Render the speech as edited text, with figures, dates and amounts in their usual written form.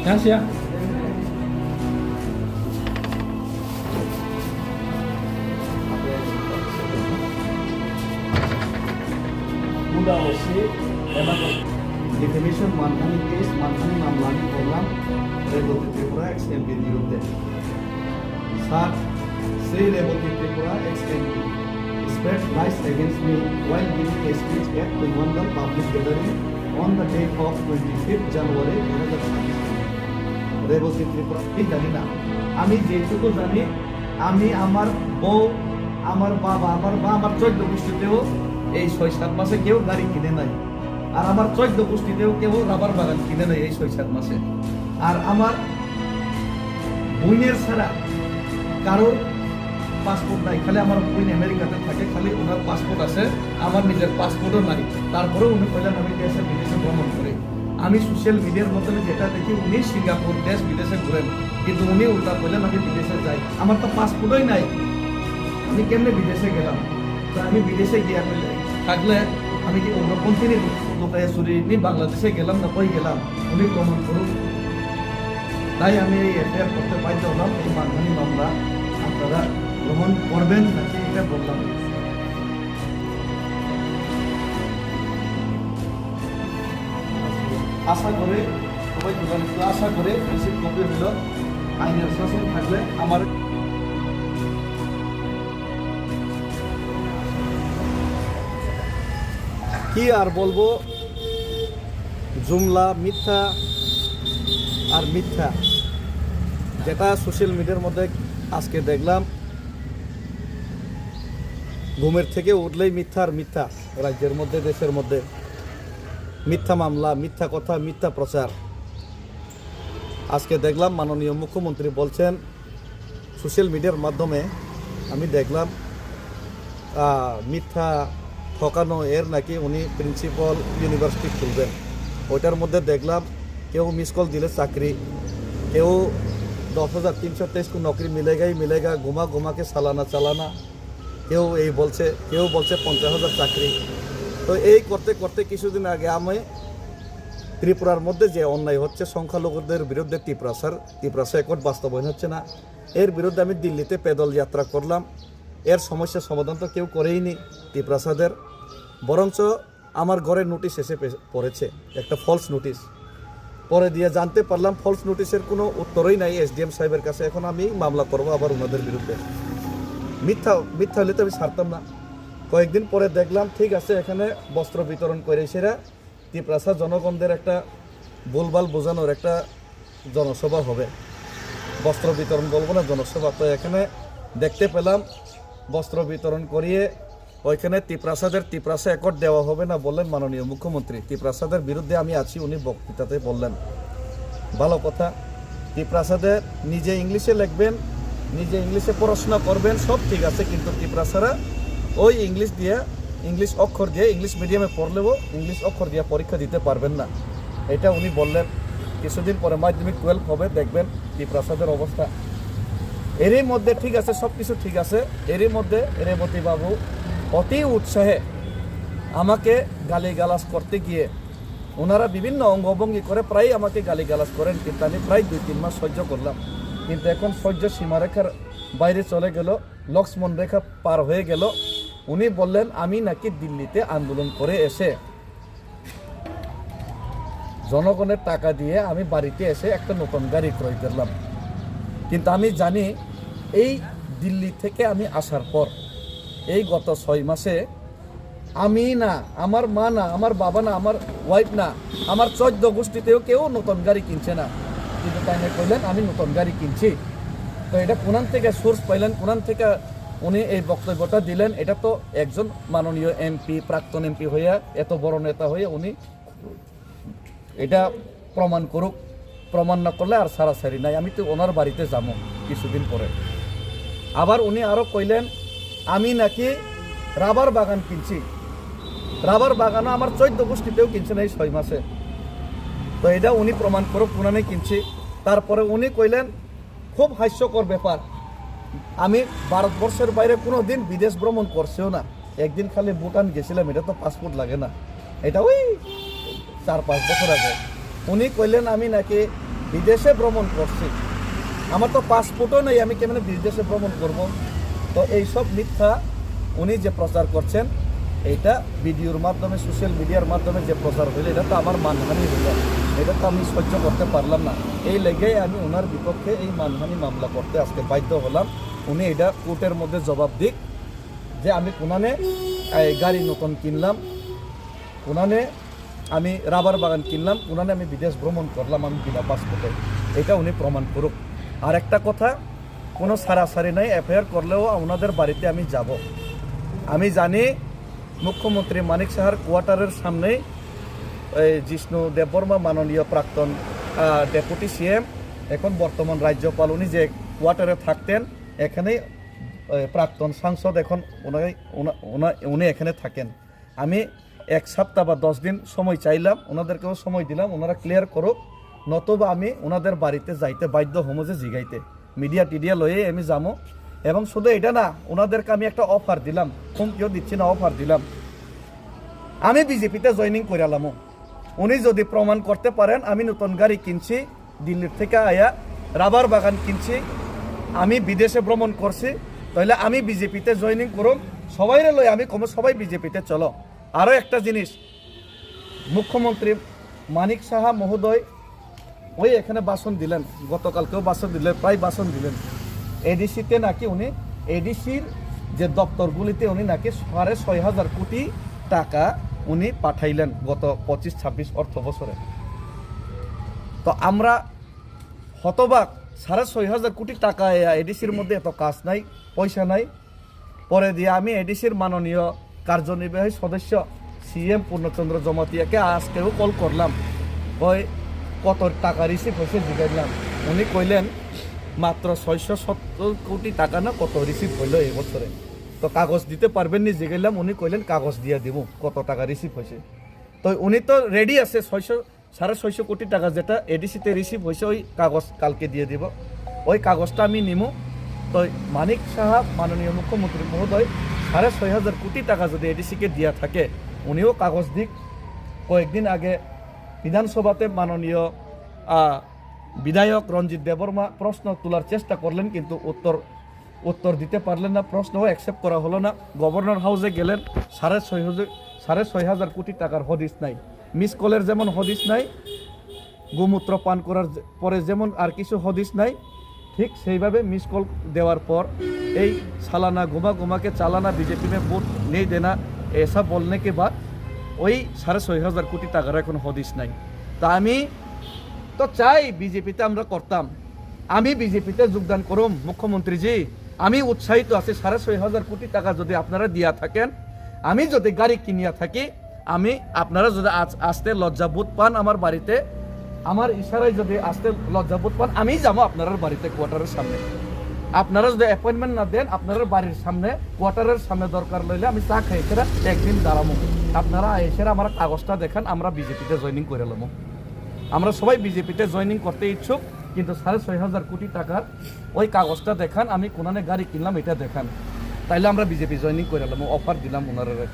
Gracias. Defamation মানহানি case মানহানি মামলানি করলাম রেবতী ত্রিপুরা এক্স এমপির বিরুদ্ধে। Sir, Shri Rebati Tripura ex MP spread lies against me while giving a speech at the London public gathering on the day of 25th January 2023. Rebati Tripura কি জানি না, আমি যেটুকু জানি, আমি আমার বউ, আমার বাবা, আমার 14 গোষ্ঠীতেও এই 6-7 মাসে কেউ গাড়ি কিনে নাই, আর আমার 14 গোষ্ঠীতেও কেউ রাবার বাগান কিনে নাই এই 6-7 মাসে। আর আমার বোনের ছাড়া কারোর পাসপোর্ট নাই, খালি আমার বোন আমেরিকাতে থাকে, খালি ওনার পাসপোর্ট আছে, আমার নিজের পাসপোর্টও নাই। তারপরে উনি কইলেন আমি দেশে বিদেশে ভ্রমণ করি। আমি সোশ্যাল মিডিয়ার মাধ্যমে যেটা দেখি উনি সিঙ্গাপুর দেশ বিদেশে ঘুরেন, কিন্তু উনি উল্টা কইলেন আমি বিদেশে যাই। আমার তো পাসপোর্টই নাই, আমি কেমনে বিদেশে গেলাম? তো আমি বিদেশে গিয়ে থাকলে আমি কি অন্যপন্থী লোকায় চুরি নি বাংলাদেশে গেলাম না কই গেলাম, উনি প্রমাণ করুন। তাই আমি এই এফআইআর করতে বাধ্য হলাম। এই মানহানি মামলা আপনারা গ্রহণ করবেন নাকি এটা বললাম। আশা করে সবাই আশা করে রিসিভ কপি হইল আইনের শাসন থাকলে আমার কি আর বলবো, জুমলা মিথ্যা আর মিথ্যা। যেটা সোশ্যাল মিডিয়ার মধ্যে আজকে দেখলাম, ঘুমের থেকে উঠলেই মিথ্যা আর মিথ্যা, রাজ্যের মধ্যে দেশের মধ্যে মিথ্যা মামলা, মিথ্যা কথা, মিথ্যা প্রচার। আজকে দেখলাম মাননীয় মুখ্যমন্ত্রী বলছেন সোশ্যাল মিডিয়ার মাধ্যমে, আমি দেখলাম মিথ্যা ঠকানো এর নাকি উনি প্রিন্সিপাল ইউনিভার্সিটি খুলবেন। ওইটার মধ্যে দেখলাম কেউ মিস কল দিলে চাকরি, কেউ 10,323 को नौकरी मिलेगा ही मिलेगा, घुमा घुमा के सालाना चालाना, কেউ এই বলছে, কেউ বলছে 50,000 চাকরি। তো এই করতে করতে কিছুদিন আগে আমি ত্রিপুরার মধ্যে যে অন্যায় হচ্ছে সংখ্যালঘুদের বিরুদ্ধে ত্রিপুরা একট বাস্তবায়ন হচ্ছে না, এর বিরুদ্ধে আমি দিল্লিতে পেদল যাত্রা করলাম। এর সমস্যার সমাধান তো কেউ করেইনি ত্রিপুরাসাদের, বরঞ্চ আমার ঘরে নোটিশ এসে পড়েছে, একটা ফলস নোটিশ। পরে দিয়ে জানতে পারলাম ফলস নোটিশের কোনো উত্তরই নাই এসডিএম সাহেবের কাছে। এখন আমি মামলা করবো আবার ওনাদের বিরুদ্ধে। মিথ্যা হলে তো আমি ছাড়তাম না। কয়েকদিন পরে দেখলাম ঠিক আছে, এখানে বস্ত্র বিতরণ করে সেরা ত্রিপুরা জনগণদের একটা ভুলভাল বোঝানোর একটা জনসভা হবে, বস্ত্র বিতরণ বলবো না, জনসভা। তো এখানে দেখতে পেলাম বস্ত্র বিতরণ করিয়ে ওইখানে ত্রিপুরা একট দেওয়া হবে না বললেন মাননীয় মুখ্যমন্ত্রী। ত্রিপুরাদের বিরুদ্ধে আমি আছি উনি বক্তৃতাতে বললেন। ভালো কথা, ত্রিপুরাদের নিজে ইংলিশে লিখবেন, নিজে ইংলিশে পড়াশোনা করবেন, সব ঠিক আছে, কিন্তু ত্রিপুরারা ওই ইংলিশ অক্ষর দিয়ে ইংলিশ মিডিয়ামে পড়লেও ইংলিশ অক্ষর দিয়ে পরীক্ষা দিতে পারবেন না, এটা উনি বললেন। কিছুদিন পরে মাধ্যমিক 12 হবে, দেখবেন ত্রিপুরাদের অবস্থা। এরই মধ্যে ঠিক আছে, সব কিছু ঠিক আছে, এরই মধ্যে রেবতী বাবু অতি উৎসাহে আমাকে গালিগালাজ করতে গিয়ে ওনারা বিভিন্ন অঙ্গভঙ্গি করে প্রায় আমাকে গালিগালাজ করেন, কিন্তু আমি প্রায় 2-3 মাস সহ্য করলাম। কিন্তু এখন সহ্য সীমারেখার বাইরে চলে গেল, লক্ষ্মণ রেখা পার হয়ে গেল। উনি বললেন আমি নাকি দিল্লিতে আন্দোলন করে এসে জনগণের টাকা দিয়ে আমি বাড়িতে এসে একটা নতুন গাড়ি ক্রয় করলাম। কিন্তু আমি জানি এই দিল্লি থেকে আমি আসার পর এই গত 6 মাসে আমি না, আমার মা না, আমার বাবা না, আমার ওয়াইফ না, আমার 14 গোষ্ঠীতেও কেউ নতুন গাড়ি কিনছে না। কিন্তু তাই না কইলেন আমি নতুন গাড়ি কিনছি। তো এটা কোনান থেকে সোর্স পাইলেন, কোনান থেকে উনি এই বক্তব্যটা দিলেন? এটা তো একজন মাননীয় এমপি, প্রাক্তন এমপি হইয়া, এত বড় নেতা হয়ে উনি এটা প্রমাণ করুক। প্রমাণ না করলে আর সারাসারি নাই। আমি তো ওনার বাড়িতে যাবো কিছুদিন পরে। আবার উনি আরও কইলেন আমি নাকি রাবার বাগান কিনছি। রাবার বাগানও আমার 14 গোষ্ঠীতেও কিনছে না এই 6 মাসে। তো এটা উনি প্রমাণ করুক কোনানে কিনছি। তারপরে উনি কইলেন খুব হাস্যকর ব্যাপার, আমি ভারতবর্ষের বাইরে কোনো দিন বিদেশ ভ্রমণ করছেও না। একদিন খালি ভুটান গেছিলাম, এটা তো পাসপোর্ট লাগে না, এটা ওই 4-5 বছর আগে। উনি কইলেন আমি নাকি বিদেশে ভ্রমণ করছি। আমার তো পাসপোর্টও নেই, আমি কেমন বিদেশে ভ্রমণ করব? তো এইসব মিথ্যা উনি যে প্রচার করছেন, এইটা ভিডিওর মাধ্যমে, সোশ্যাল মিডিয়ার মাধ্যমে যে প্রচার হইল, এটা তো আমার মানহানি হইল, এটা তো আমি সহ্য করতে পারলাম না। এই লেগেই আমি ওনার বিপক্ষে এই মানহানি মামলা করতে আজকে বাধ্য হলাম। উনি এটা কোর্টের মধ্যে জবাব দিক যে আমি কোনানে গাড়ি নতুন কিনলাম, কোনানে আমি রাবার বাগান কিনলাম, কোনানে আমি বিদেশ ভ্রমণ করলাম আমি বিনা পাসপোর্টে, এটা উনি প্রমাণ করুক। আর একটা কথা, কোনো সারাসারি নাই, এফআইআর করলেও ওনাদের বাড়িতে আমি যাব। আমি জানি মুখ্যমন্ত্রী মানিক সাহার কোয়ার্টারের সামনেই জিষ্ণু দেববর্মা মাননীয় প্রাক্তন ডেপুটি সিএম, এখন বর্তমান রাজ্যপাল, উনি যে কোয়ার্টারে থাকতেন, এখানেই প্রাক্তন সাংসদ, এখন উনি এখানে থাকেন। আমি 1 সপ্তাহ বা 10 দিন সময় চাইলাম, ওনাদেরকেও সময় দিলাম, ওনারা ক্লিয়ার করুক, নতুবা আমি ওনাদের বাড়িতে যাইতে বাধ্য হমো, যে জিগাইতে মিডিয়া টিডিয়া লয়ে আমি যাবো। এবং শুধু এটা না, ওনাদেরকে আমি একটা অফার দিলাম, হুমকিও দিচ্ছি না, অফার দিলাম, আমি বিজেপিতে জয়েনিং করে আলাম। উনি যদি প্রমাণ করতে পারেন আমি নতুন গাড়ি কিনছি, দিল্লির থেকে আয়া রাবার বাগান কিনছি, আমি বিদেশে ভ্রমণ করছি, তাহলে আমি বিজেপিতে জয়েনিং করুম, সবাইরে লই আমি কম, সবাই বিজেপিতে চলো। আরও একটা জিনিস, মুখ্যমন্ত্রী মানিক সাহা মহোদয় ওই এখানে ভাষণ দিলেন, গতকালকেও ভাষণ দিলেন, প্রায় ভাষণ দিলেন, এডিসিতে নাকি উনি, এডিসির যে দপ্তরগুলিতে উনি নাকি 6,500 কোটি টাকা উনি পাঠাইলেন গত 25-26 অর্থ বছরে। তো আমরা হতবাক, 6,500 কোটি টাকা এডিসির মধ্যে এত কাজ নাই, পয়সা নাই। পরে দিয়ে আমি এডিসির মাননীয় কার্যনির্বাহী সদস্য সিএম পূর্ণচন্দ্র জমাতিয়াকে আজকেও কল করলাম, ওই কত টাকা রিসিভ হয়েছে জিগাইলাম। উনি কইলেন মাত্র 670 কোটি টাকা না কত রিসিভ হইল এই বছরে। তো কাগজ দিতে পারবেন নি জিগাইলাম, উনি কইলেন কাগজ দিয়ে দিব কত টাকা রিসিভ হয়েছে। তো উনি তো রেডি আছে, 650 কোটি টাকা যেটা এডিসিতে রিসিভ হয়েছে, ওই কাগজ কালকে দিয়ে দিব, ওই কাগজটা আমি নিমু। তো মানিক সাহা মাননীয় মুখ্যমন্ত্রী মহোদয় 6,500 কোটি টাকা যদি এডিসিকে দিয়া থাকে, উনিও কাগজ দিক। কয়েকদিন আগে বিধানসভাতে মাননীয় বিধায়ক রঞ্জিত দেববর্মা প্রশ্ন তোলার চেষ্টা করলেন, কিন্তু উত্তর দিতে পারলেন না, প্রশ্নও অ্যাকসেপ্ট করা হলো না। গভর্নর হাউসে গেলেন, 6,500 কোটি টাকার হদিস নাই। মিস কলের যেমন হদিস নাই, গোমূত্র পান করার পরে যেমন আর কিছু হদিস নাই, ঠিক সেইভাবে মিস কল দেওয়ার পর এই সালানা घुमा के चालाना बीजेपी में वोट नहीं देना ऐसा बोलने के बाद ওই 6,500 কোটি টাকার এখন হদিস নাই। তা আমি তো চাই বিজেপিতে আমরা করতাম, আমি বিজেপিতে যোগদান করুম মুখ্যমন্ত্রীজি, আমি উৎসাহিত আছি। 6,500 কোটি টাকা যদি আপনারা দিয়া থাকেন, আমি যদি গাড়ি কিনিয়া থাকি, আমি আপনারা যদি আসতে লজ্জাবোধ পান আমার বাড়িতে, আমার ইশারায় যদি আসতে লজ্জাবোধ পান, আমি যাবো আপনার বাড়িতে কোয়ার্টারের সামনে। আপনারা যদি অ্যাপয়েন্টমেন্ট না দেন, আপনার বাড়ির সামনে কোয়ার্টারের সামনে দরকার লইলে আমি চা খাই সেরা একদিন দাঁড়াবো, আপনারা এসে আমার কাগজটা দেখান, আমরা বিজেপিতে জয়েনিং করে নেবো। আমরা সবাই বিজেপিতে জয়েনিং করতে ইচ্ছুক, কিন্তু 6,500 কোটি টাকার ওই কাগজটা দেখান, আমি কোনানে গাড়ি কিনলাম এটা দেখান, তাইলে আমরা বিজেপি জয়েনিং করে নেবো। অফার দিলাম ওনারা।